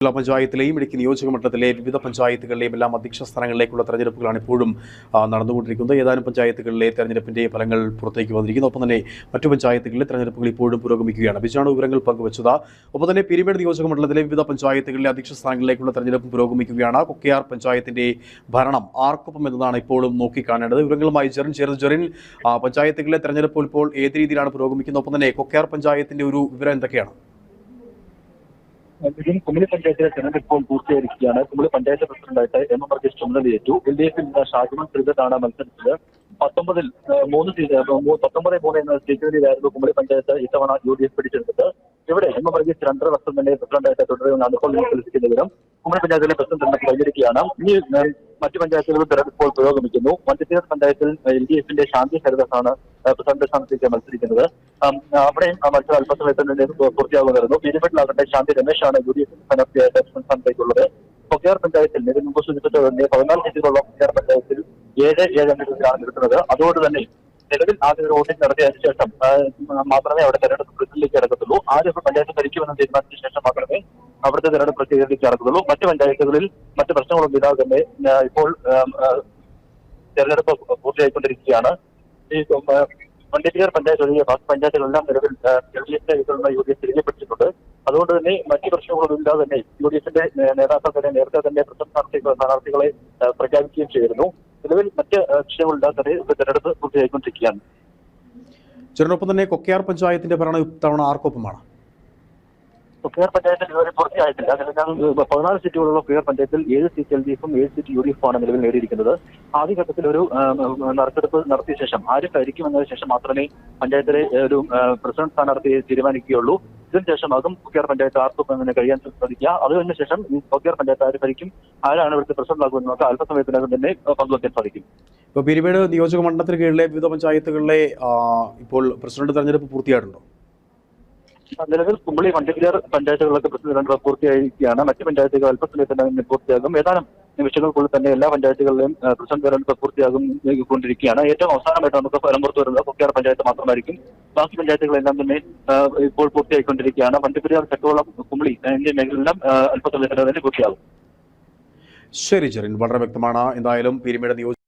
ജില്ലാ പഞ്ചായത്തിലെയും ഇടുക്കി നിയോജകമണ്ഡലത്തിലെ വിവിധ പഞ്ചായത്തുകളിലെയും എല്ലാം അധ്യക്ഷ സ്ഥാനങ്ങളിലേക്കുള്ള തെരഞ്ഞെടുപ്പുകളാണ് ഇപ്പോഴും നടന്നുകൊണ്ടിരിക്കുന്നത്. ഏതാനും പഞ്ചായത്തുകളിലെ തെരഞ്ഞെടുപ്പിന്റെ ഫലങ്ങൾ പുറത്തേക്ക് വന്നിരിക്കുന്നു. ഒപ്പം തന്നെ മറ്റു പഞ്ചായത്തുകളിലെ തെരഞ്ഞെടുപ്പുകൾ ഇപ്പോഴും പുരോഗമിക്കുകയാണ്. ബിജാണ് വിവരങ്ങൾ പങ്കുവച്ചത്. ഒപ്പം തന്നെ പീരുമേട് നിയോജകമണ്ഡലത്തിലെ വിവിധ പഞ്ചായത്തുകളിലെ അധ്യക്ഷ സ്ഥാനങ്ങളിലേക്കുള്ള തെരഞ്ഞെടുപ്പ് പുരോഗമിക്കുകയാണ്. കൊക്കയാർ പഞ്ചായത്തിന്റെ ഭരണം ആർക്കൊപ്പം എന്നതാണ് ഇപ്പോഴും നോക്കിക്കാണേണ്ടത്. വിവരങ്ങളുമായി ജെറിൻ ചേർന്ന്. ജെറിൻ, പഞ്ചായത്തുകളിലെ തെരഞ്ഞെടുപ്പ് ഇപ്പോൾ ഏത് രീതിയിലാണ് പുരോഗമിക്കുന്നത്? ഒപ്പം തന്നെ കൊക്കയാർ പഞ്ചായത്തിന്റെ ഒരു വിവരം എന്തൊക്കെയാണ്? കുമിളി പഞ്ചായത്തിലെ തെരഞ്ഞെടുപ്പ് ഇപ്പോൾ പൂർത്തീകരിക്കുകയാണ്. കുമിളി പഞ്ചായത്ത് പ്രസിഡന്റായിട്ട് എം വർഗീസ് ചുമതലയേറ്റു. LDF ഷാജിമൻ ശ്രീധരാണ് മത്സരിച്ചത്. 19-3 എന്ന സീറ്റിലായിരുന്നു കുമിളി പഞ്ചായത്ത് ഇത്തവണ UDF പിടിച്ചെടുത്തത്. ഇവിടെ എം വർഗീസ് 2.5 വർഷം തന്നെ പ്രസിഡന്റായിട്ട് തുടരുമെന്നാണ് ഇപ്പോൾ ലഭിക്കുന്ന വിവരം. കുമിളി പഞ്ചായത്തിലെ പ്രസിഡന്റ് തെരഞ്ഞെടുപ്പ് കഴിഞ്ഞിരിക്കുകയാണ്. ഇനി മറ്റു പഞ്ചായത്തുകളിൽ തെരഞ്ഞെടുപ്പ് ഇപ്പോൾ പുരോഗമിക്കുന്നു. മഞ്ചേശ്വരം പഞ്ചായത്തിൽ LDF ശാന്തി ഹരിദാസാണ് പ്രസിഡന്റ് സ്ഥാനത്തേക്ക് മത്സരിക്കുന്നത്. അവിടെയും മത്സരം അല്പസമയത്തിന് പൂർത്തിയാകുമായിരുന്നു. പീരുമേട്ടിലാകട്ടെ ശാന്തി രമേശാണ് UDF സ്ഥാനാർത്ഥിയായിട്ട് പ്രസിഡന്റ് സ്ഥാനത്തേക്കുള്ളത്. കൊക്കയാർ പഞ്ചായത്തിൽ ഇതിന് മുമ്പ് സൂചിപ്പിച്ചത് 14 സീറ്റുകളുള്ള കൊക്കയാർ പഞ്ചായത്തിൽ 7 അംഗങ്ങളാണ് നിൽക്കുന്നത്. അതുകൊണ്ട് തന്നെ നിലവിൽ ആദ്യ ഒരു വോട്ടിംഗ് നടത്തിയതിനു ശേഷം മാത്രമേ അവിടെ തെരഞ്ഞെടുപ്പ് പ്രക്രിയയിലേക്ക് ഇറങ്ങത്തുള്ളൂ. ആദ്യം പഞ്ചായത്ത് ഭരിക്കുമെന്ന് തീരുമാനിച്ച ശേഷം മാത്രമേ അവിടുത്തെ തെരഞ്ഞെടുപ്പ് പ്രക്രിയയിലേക്ക് ഇറങ്ങത്തുള്ളൂ. മറ്റു പഞ്ചായത്തുകളിൽ മറ്റു പ്രശ്നങ്ങളൊന്നും ഇല്ലാതെ തന്നെ ഇപ്പോൾ തെരഞ്ഞെടുപ്പ് പൂർത്തിയായിക്കൊണ്ടിരിക്കുകയാണ്. ഈ വണ്ടിപ്പേർ പഞ്ചായത്ത് ഒഴികെ ബാക്കി പഞ്ചായത്തുകളെല്ലാം നിലവിൽ UDF തിരികെ പിടിച്ചിട്ടുണ്ട്. അതുകൊണ്ട് തന്നെ മറ്റു പ്രശ്നങ്ങളൊന്നും ഇല്ലാതെ തന്നെ UDF നേതാക്കൾ തന്നെ നേരത്തെ തന്നെ പ്രസിഡന്റ് സ്ഥാനാർത്ഥികളെ പ്രഖ്യാപിക്കുകയും ചെയ്തിരുന്നു. നിലവിൽ മറ്റ് വിഷയങ്ങളില്ലാതെ തന്നെ തെരഞ്ഞെടുപ്പ് പൂർത്തിയായിക്കൊണ്ടിരിക്കുകയാണ്. ചെറുനൊപ്പം തന്നെ കൊക്കയാർ പഞ്ചായത്തിന്റെ ഭരണം ഇത്തവണ ആർക്കൊപ്പമാണ്? കൊക്കയാർ പഞ്ചായത്തിൽ ഇതുവരെ പൂർത്തിയായിട്ടില്ല. 14 സീറ്റുകളുള്ള കൊക്കയാർ പഞ്ചായത്തിൽ 7 സീറ്റ് LDF-ഉം 7 സീറ്റ് UDF ആണ് നിലവിൽ നേടിയിരിക്കുന്നത്. ആദ്യഘട്ടത്തിൽ ഒരു നറുക്കെടുപ്പ് നടത്തിയ ശേഷം ആരൊക്കെയായിരിക്കും എന്നതിന് ശേഷം മാത്രമേ പഞ്ചായത്തിലെ ഒരു പ്രസിഡന്റ് സ്ഥാനാർത്ഥിയെ തീരുമാനിക്കുകയുള്ളൂ. ഇതിനുശേഷമാകും കൊക്കയാർ പഞ്ചായത്ത് ആർക്കും അങ്ങനെ കഴിയാൻ സാധിക്കുക. അതിനു ശേഷം കൊക്കയാർ പഞ്ചായത്ത് ആര് ഭരിക്കും, ആരാണ് ഇവിടുത്തെ പ്രസിഡന്റ് ആകുമെന്നൊക്കെ അല്പസമയത്തിനകം തന്നെ പങ്കുവയ്ക്കാൻ സാധിക്കും. ഇപ്പോൾ പീരുമേട് നിയോജക മണ്ഡലത്തിന് കീഴിലെ വിവിധ പഞ്ചായത്തുകളിലെ ഇപ്പോൾ പ്രസിഡന്റ് തെരഞ്ഞെടുപ്പ് പൂർത്തിയായിട്ടുണ്ടോ? നിലവിൽ കുമിളി വണ്ടിപ്പേർ പഞ്ചായത്തുകളിലൊക്കെ പ്രസിഡന്റ് പൂർത്തിയായിരിക്കുകയാണ്. മറ്റ് പഞ്ചായത്തുകൾ അല്പസമയത്തിന് പൂർത്തിയാകും. ഏതാനും നിമിഷങ്ങൾക്കുള്ളിൽ തന്നെ എല്ലാ പഞ്ചായത്തുകളിലെയും പ്രസിഡന്റ് തെരഞ്ഞെടുപ്പ് പൂർത്തിയാകൊണ്ടിരിക്കുകയാണ്. ഏറ്റവും അവസാനമായിട്ട് നമുക്ക് ഫലം പുറത്തു വരുന്നത് കൊക്കയാർ പഞ്ചായത്ത് മാത്രമായിരിക്കും. ബാക്കി പഞ്ചായത്തുകളെല്ലാം തന്നെ ഇപ്പോൾ പൂർത്തിയായിക്കൊണ്ടിരിക്കുകയാണ്. വണ്ടിപ്പേർ, ചക്കുവളം, കുമിളി എന്നീ മേഖലയെല്ലാം അല്പസമയത്തിന് തന്നെ പൂർത്തിയാകും. ശരി ജെറിൻ, വളരെ വ്യക്തമാണ്. എന്തായാലും പീരുമേട് നിയോജക